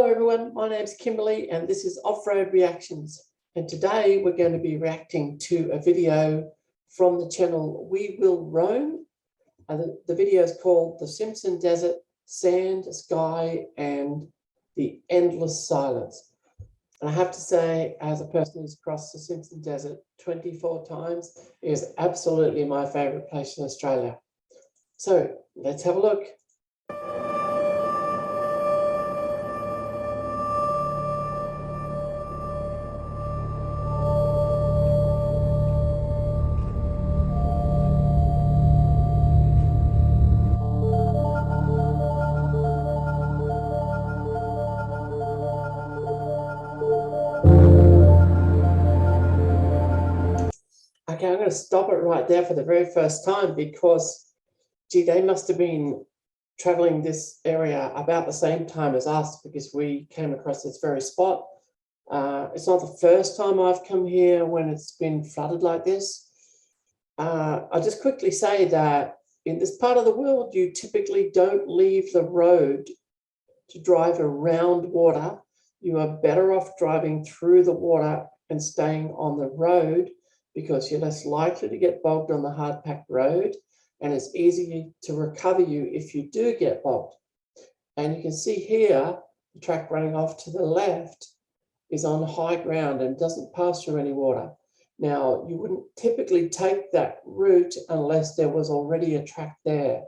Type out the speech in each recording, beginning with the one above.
everyone, my name's Kimberly and this is Off-Road Reactions, and today we're going to be reacting to a video from the channel We Will Roam. The video is called The Simpson Desert, Sand, Sky and the Endless Silence. And I have to say, as a person who's crossed the Simpson Desert 24 times, it is absolutely my favourite place in Australia. So let's have a look. Okay, I'm going to stop it right there for the very first time because, gee, they must have been traveling this area about the same time as us because we came across this very spot. It's not the first time I've come here when it's been flooded like this. I'll just quickly say that in this part of the world, you typically don't leave the road to drive around water. You are better off driving through the water and staying on the road, because you're less likely to get bogged on the hard-packed road, and it's easier to recover you if you do get bogged. And you can see here, the track running off to the left is on high ground and doesn't pass through any water. Now, you wouldn't typically take that route unless there was already a track there.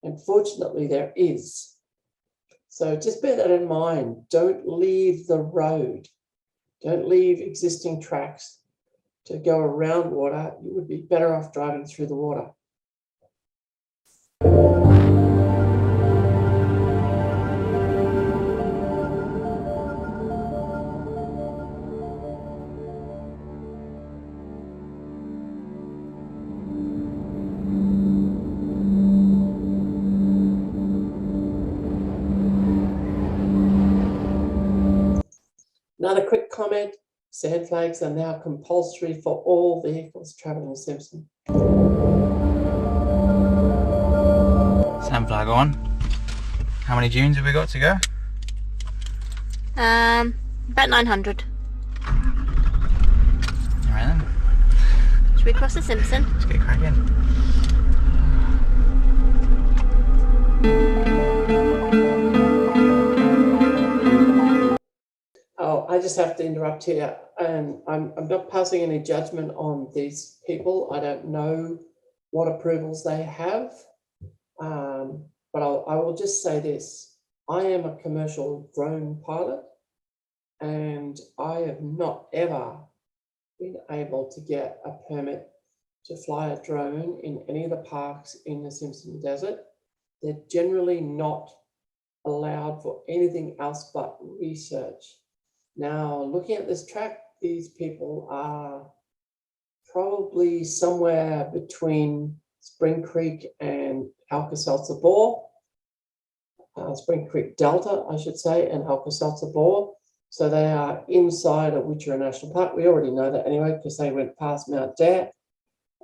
And fortunately, there is. So just bear that in mind. Don't leave the road. Don't leave existing tracks to go around water. You would be better off driving through the water. Another quick comment. Sand flags are now compulsory for all vehicles travelling in Simpson. Sand flag on. How many dunes have we got to go? About 900. Alright then. Should we cross the Simpson? Let's get cracking. Oh, I just have to interrupt here, and I'm not passing any judgment on these people. I don't know what approvals they have, but I will just say this. I am a commercial drone pilot, and I have not ever been able to get a permit to fly a drone in any of the parks in the Simpson Desert. They're generally not allowed for anything else but research. Now, looking at this track, these people are probably somewhere between Spring Creek and Alka-Seltzer Bore, Spring Creek Delta, I should say, and Alka-Seltzer Bore. So they are inside of Witcher National Park. We already know that anyway, because they went past Mount Dare.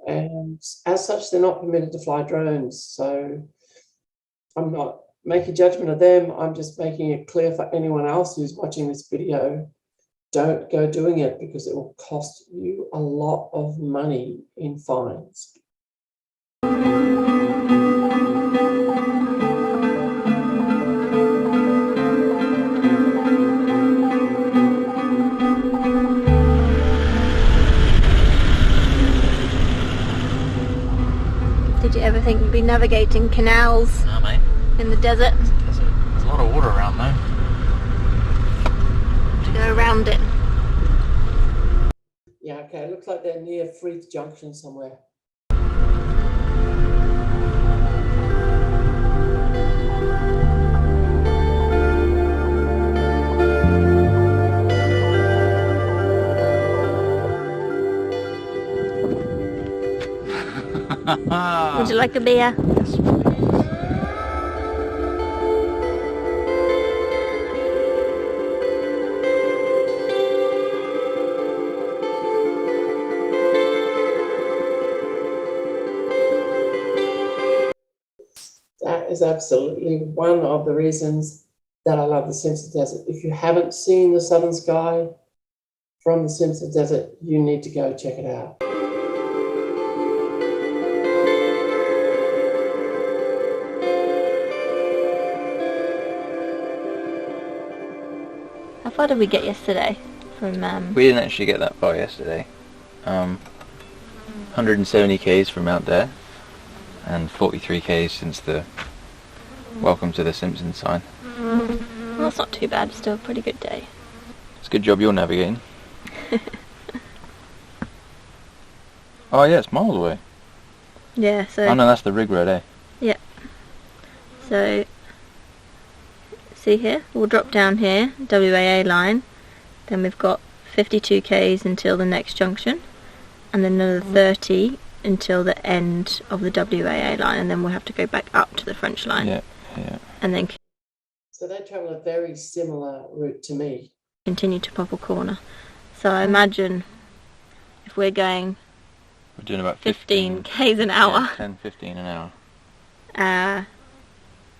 And as such, they're not permitted to fly drones. So I'm not making judgment of them. I'm just making it clear for anyone else who's watching this video, don't go doing it because it will cost you a lot of money in fines. Did you ever think you'd be navigating canals? No, mate. In the desert? There's a lot of water around though. To go around it. Yeah, okay, it looks like they're near Freeth Junction somewhere. Would you like a beer? Yes, please. That is absolutely one of the reasons that I love the Simpson Desert. If you haven't seen the Southern Sky from the Simpson Desert, you need to go check it out. How far did we get yesterday? From We didn't actually get that far yesterday. 170 k's from out there, and 43 k's since the welcome to the Simpson sign. well, that's not too bad. Still a pretty good day. It's a good job you're navigating. Oh yeah, it's miles away. Yeah. So. Oh no, that's the rig road, eh? Yeah. So. See here, we'll drop down here, WAA line, then we've got 52 k's until the next junction, and then another 30 until the end of the WAA line, and then we'll have to go back up to the French line. Yeah, yeah. And then So they travel a very similar route to me. continue to Popple Corner. So I imagine if we're going We're doing about 15 k's an hour, yeah, 10, 15 an hour.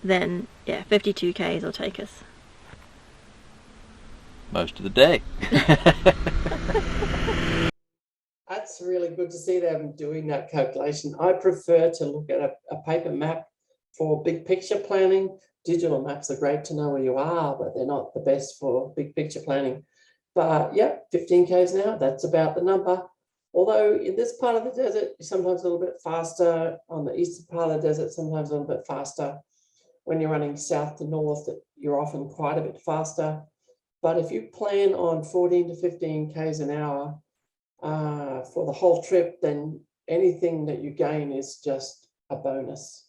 then yeah, 52 k's will take us. Most of the day. That's really good to see them doing that calculation. I prefer to look at a paper map for big picture planning. Digital maps are great to know where you are, but they're not the best for big picture planning. But yeah, 15 k's an hour, that's about the number. Although in this part of the desert, you're sometimes a little bit faster. On the eastern part of the desert, sometimes a little bit faster. When you're running south to north, you're often quite a bit faster. But if you plan on 14 to 15 k's an hour for the whole trip, then anything that you gain is just a bonus.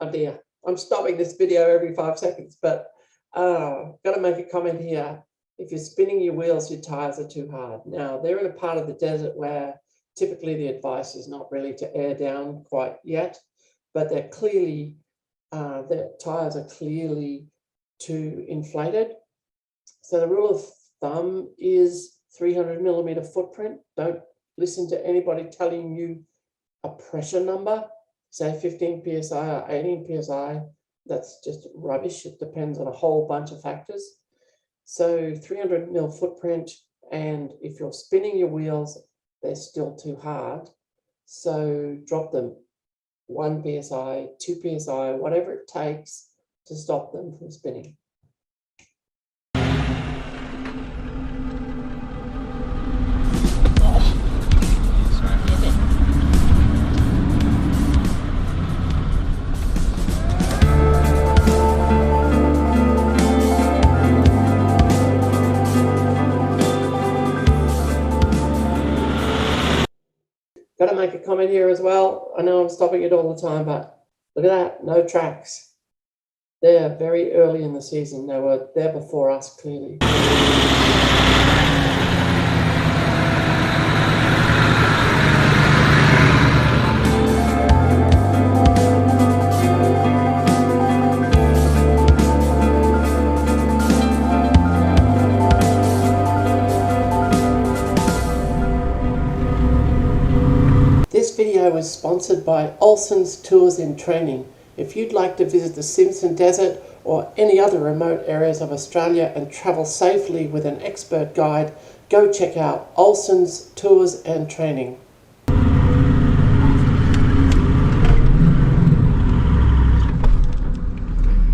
Oh dear, I'm stopping this video every 5 seconds, but got to make a comment here. If you're spinning your wheels, your tires are too hard. Now, they're in a part of the desert where typically the advice is not really to air down quite yet, but they're clearly, their tires are clearly too inflated. So the rule of thumb is 300 millimeter footprint. Don't listen to anybody telling you a pressure number, say 15 PSI or 18 PSI. That's just rubbish. It depends on a whole bunch of factors. So 300 mil footprint, and if you're spinning your wheels, they're still too hard. So drop them 1 PSI, 2 PSI, whatever it takes to stop them from spinning. Got to make a comment here as well. I know I'm stopping it all the time, but look at that, no tracks. They're very early in the season. They were there before us, clearly. This video was sponsored by Olsen's Tours and Training. If you'd like to visit the Simpson Desert or any other remote areas of Australia and travel safely with an expert guide, go check out Olsen's Tours and Training.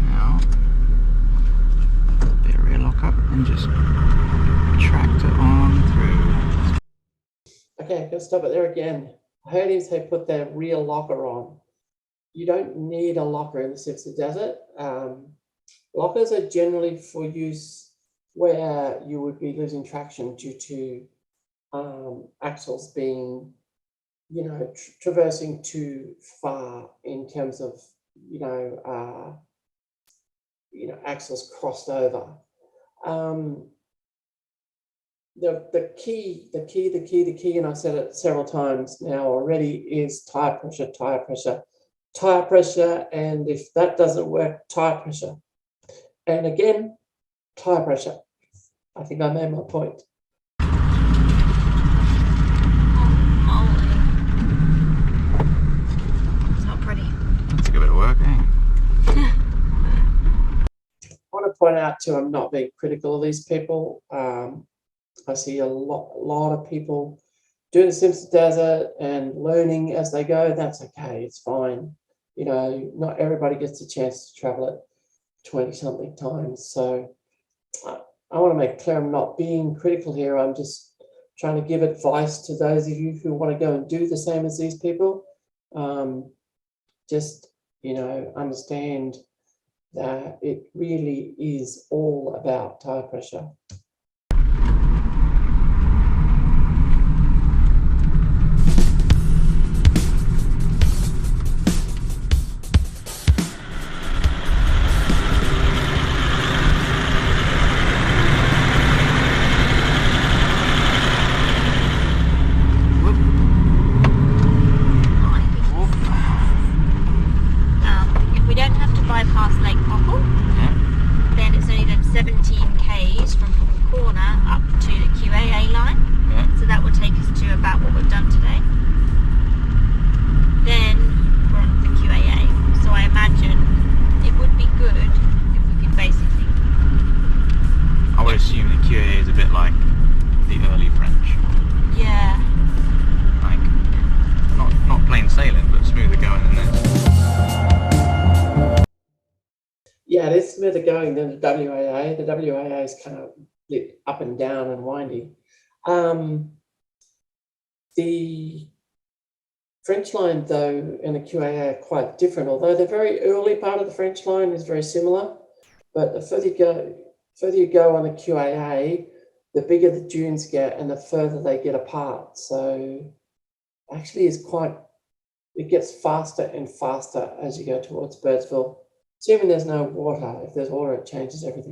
Now, the rear lock up and just tract it on through. Okay, I'm going to stop it there again. I heard him say put their rear locker on. You don't need a locker in the Simpson Desert. Lockers are generally for use where you would be losing traction due to axles being, traversing too far in terms of, axles crossed over. The key, and I've said it several times now already, is tire pressure, and if that doesn't work, tire pressure. And again, tire pressure. I think I made my point. work, eh? I want to point out too, I'm not being critical of these people. I see a lot of people doing the Simpson Desert and learning as they go. That's okay, it's fine. You know, not everybody gets a chance to travel it 20-something times. So I want to make clear I'm not being critical here. I'm just trying to give advice to those of you who want to go and do the same as these people. Just, you know, understand that it really is all about tire pressure. If we don't have to bypass Lake Pockle, then it's only then 17 k's from the corner up to the QAA line. So that will take us to about what we've done today. Then we're on the QAA. So I imagine it would be good if we could basically. I would assume the QA is a bit like the early French. Yeah. Like, not plain sailing, but smoother going than this. Yeah, it is smoother going than the WAA. The WAA is kind of up and down and windy. The French line, though, and the QAA are quite different, although the very early part of the French line is very similar. But the further you go on the QAA, the bigger the dunes get and the further they get apart. So actually it gets faster and faster as you go towards Birdsville. Assuming there's no water. If there's water, it changes everything.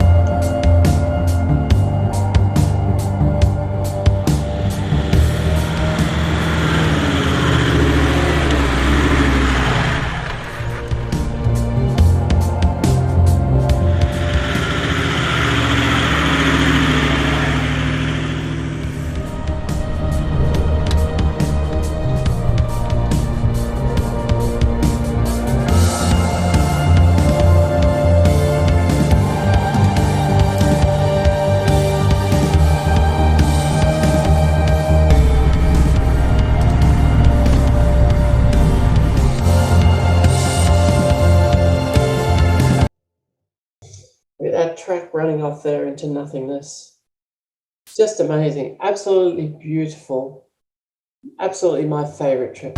With that track running off there into nothingness. It's just amazing. Absolutely beautiful. Absolutely my favorite trip.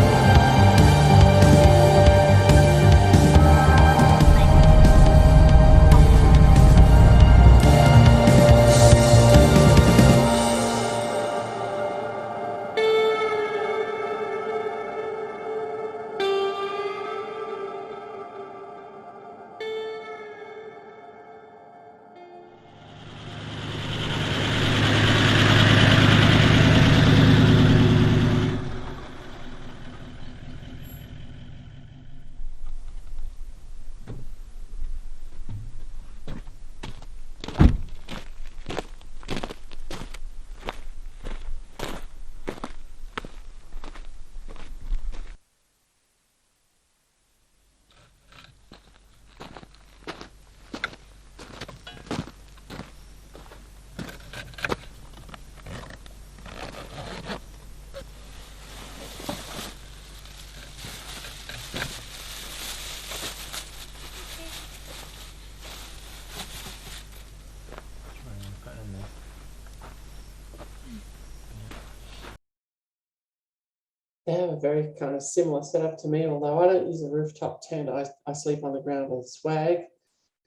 They have a very kind of similar setup to me, although I don't use a rooftop tent. I sleep on the ground with a swag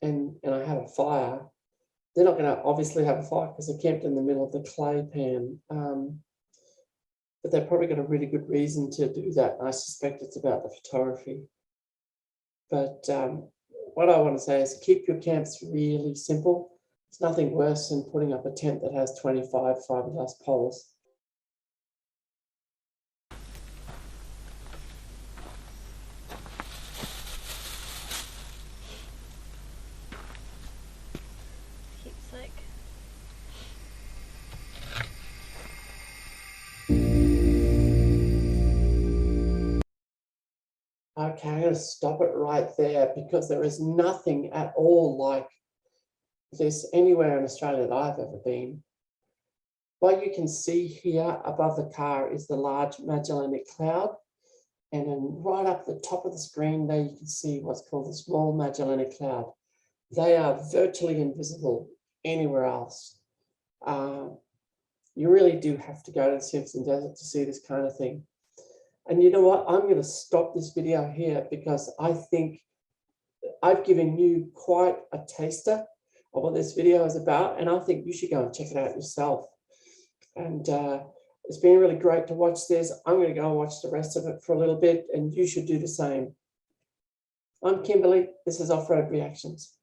and I have a fire. They're not going to obviously have a fire because they're camped in the middle of the clay pan. But they've probably got a really good reason to do that. I suspect it's about the photography. But what I want to say is keep your camps really simple. It's nothing worse than putting up a tent that has 25 fiberglass poles. Okay, I'm going to stop it right there because there is nothing at all like this anywhere in Australia that I've ever been. What you can see here above the car is the large Magellanic Cloud. And then right up the top of the screen there, you can see what's called the small Magellanic Cloud. They are virtually invisible anywhere else. You really do have to go to the Simpson Desert to see this kind of thing. And you know what? I'm going to stop this video here because I think I've given you quite a taster of what this video is about, and I think you should go and check it out yourself. And it's been really great to watch this. I'm going to go and watch the rest of it for a little bit, and you should do the same. I'm Kimberly. This is Off-Road Reactions.